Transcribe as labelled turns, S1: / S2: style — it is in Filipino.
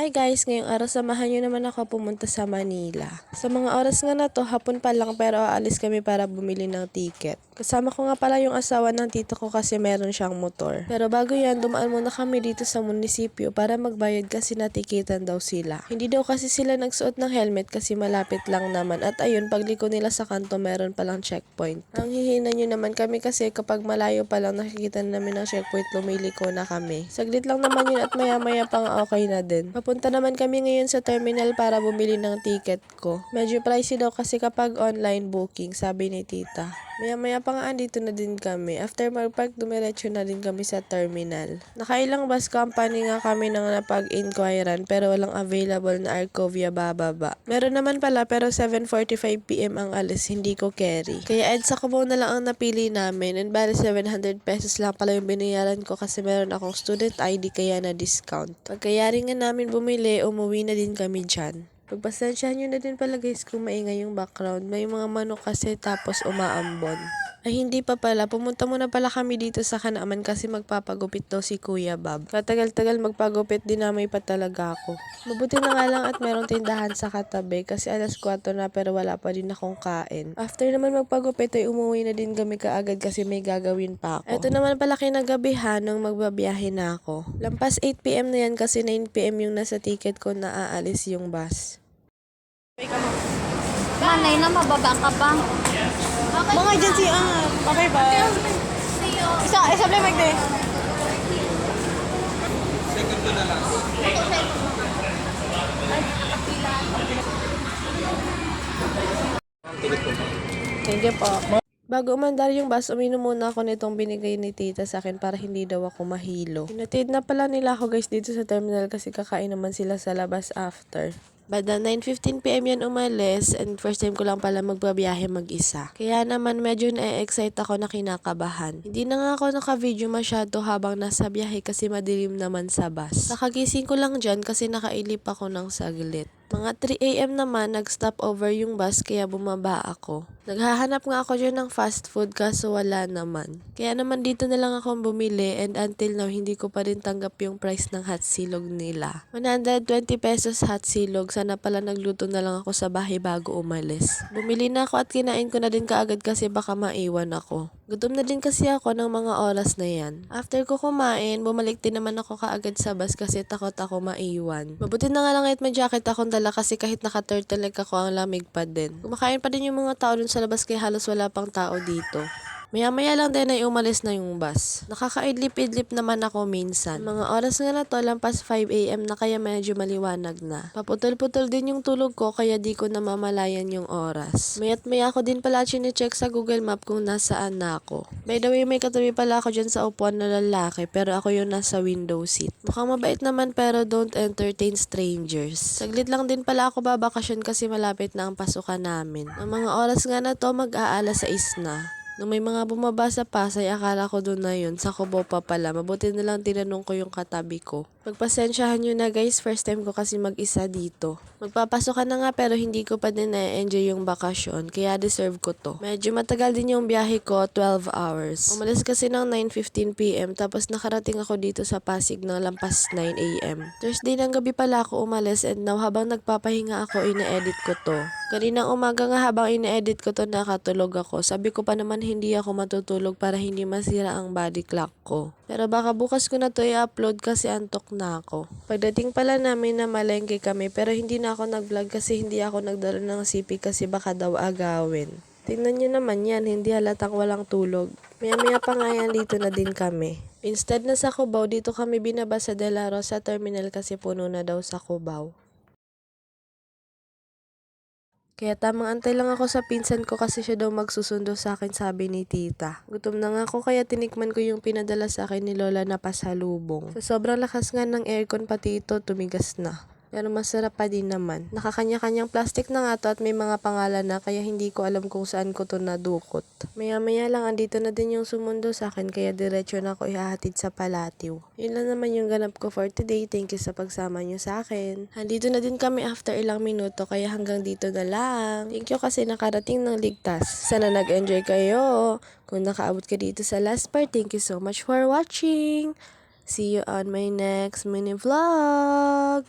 S1: Hi guys, ngayong araw samahan nyo naman ako pumunta sa Manila. Sa mga oras nga na to, hapon pa lang pero aalis kami para bumili ng ticket. Kasama ko nga pala yung asawa ng tito ko kasi meron siyang motor. Pero bago yan, dumaan muna kami dito sa munisipyo para magbayad kasi natikitan daw sila. Hindi daw kasi sila nagsuot ng helmet kasi malapit lang naman. At ayun, pagliko nila sa kanto meron palang checkpoint. Ang hihina nyo naman kami kasi kapag malayo pa lang nakikita namin ng checkpoint, lumiliko na kami. Saglit lang naman yun at maya-maya pa nga okay na din. Papunta naman kami ngayon sa terminal para bumili ng ticket ko. Medyo pricey daw kasi kapag online booking, sabi ni tita. Maya-maya pa nga andito na din kami. After mag-park, dumiretso na din kami sa terminal. Nakailang bus company nga kami nang napag-inquiran pero walang available na Arcovia bababa. Meron naman pala pero 7:45 PM ang alis, hindi ko carry. Kaya EDSA Cubao na lang ang napili namin and bali 700 pesos lang pala yung binayaran ko kasi meron akong student ID kaya na discount. Pagkayari nga namin bumili, umuwi na din kami dyan. Pagpasensyahan nyo na din pala guys kung maingay yung background. May mga manok kasi tapos umaambon. Ay hindi pa pala, pumunta muna pala kami dito sa Kanaaman kasi magpapagupit daw si Kuya Bob. Katagal-tagal magpagupit, dinamay pa talaga ako. Mabuti na nga lang at merong tindahan sa katabi kasi alas 4 na pero wala pa din akong kain. After naman magpagupit ay umuwi na din kami kaagad kasi may gagawin pa ako. Ito naman pala kinagabihan nung magbabiyahe na ako. Lampas 8 PM na yan kasi 9 PM yung nasa ticket ko na aalis yung bus.
S2: Manay na mababa ka pa.
S3: Mga dyan si okay ba? Isa play mic day.
S4: Second to the last.
S1: Thank you po. Bago umandar yung bus, uminom muna ako nitong binigay ni tita sa akin para hindi daw ako mahilo. Hinatid na pala nila ako guys dito sa terminal kasi kakain naman sila sa labas after. Bada 9:15 PM yan umalis and first time ko lang pala magbabiyahe mag-isa. Kaya naman medyo na-excite ako na kinakabahan. Hindi na nga ako naka-video masyado habang nasa biyahe kasi madilim naman sa bus. Nakagising ko lang dyan kasi nakailip ako ng saglit. Mga 3 AM naman, nag-stop over yung bus kaya bumaba ako. Naghahanap nga ako dyan ng fast food kaso wala naman. Kaya naman dito na lang akong bumili and until now hindi ko pa rin tanggap yung price ng hot silog nila. 120 pesos hot silog, sana pala nagluto na lang ako sa bahay bago umalis. Bumili na ako at kinain ko na din kaagad kasi baka maiwan ako. Gutom na din kasi ako ng mga oras na yan. After ko kumain, bumalik din naman ako kaagad sa bus kasi takot ako maiwan. Mabuti na nga lang kahit may jacket akong dala kasi kahit naka-turtleneck ako ang lamig pa din. Kumakain pa din yung mga tao dun sa labas kaya halos wala pang tao dito. Maya-maya lang din ay umalis na yung bus. Nakakaidlip-idlip naman ako minsan. Mga oras nga na to, lampas 5 AM na kaya medyo maliwanag na. Paputol-putol din yung tulog ko kaya di ko namamalayan yung oras. Maya't maya ako din pala chine-check sa Google Map kung nasaan na ako. By the way, may katabi pala ako dyan sa upuan na lalaki pero ako yung nasa window seat. Mukhang mabait naman pero don't entertain strangers. Saglit lang din pala ako babakasyon kasi malapit na ang pasukan namin. Ang mga oras nga na to, mag-aalas 6 na. Nung may mga bumaba sa Pasay, akala ko doon na yun. Sa Cubao pa pala. Mabuti na lang tinanong ko yung katabi ko. Pagpasensyahan nyo na guys, first time ko kasi mag-isa dito. Magpapasokan na nga pero hindi ko pa din na-enjoy yung bakasyon. Kaya deserve ko to. Medyo matagal din yung biyahe ko, 12 hours. Umalis kasi ng 9:15 PM tapos nakarating ako dito sa Pasig ng lampas 9 AM. Thursday ng gabi pala ako umalis and now habang nagpapahinga ako, ina-edit ko to. Kaninang umaga nga habang ina-edit ko to, nakatulog ako. Sabi ko pa naman hindi ako matutulog para hindi masira ang body clock ko. Pero baka bukas ko na to i-upload kasi antok na ako. Pagdating pala namin na malengke kami pero hindi na ako nag-vlog kasi hindi ako nagdala ng CP kasi baka daw agawin. Tingnan nyo naman yan, hindi halatang walang tulog. Maya-maya pa nga yan dito na din kami. Instead na sa Cubao, dito kami binaba sa De La Rosa Terminal kasi puno na daw sa Cubao. Kaya tamang antay lang ako sa pinsan ko kasi siya daw magsusundo sa akin, sabi ni tita. Gutom na nga ako kaya tinikman ko yung pinadala sa akin ni Lola na pasalubong. Sa sobrang lakas nga ng aircon pati ito tumigas na. Pero masarap pa din naman. Nakakanya-kanyang plastic na nga to at may mga pangalan na kaya hindi ko alam kung saan ko to nadukot. Maya-maya lang andito na din yung sumundo sa akin kaya diretso na ako ihahatid sa Palatiw. Yun lang naman yung ganap ko for today. Thank you sa pagsama nyo sa akin. Andito na din kami after ilang minuto kaya hanggang dito na lang. Thank you kasi nakarating ng ligtas. Sana nag-enjoy kayo. Kung nakaabot ka dito sa last part, thank you so much for watching. See you on my next mini vlog.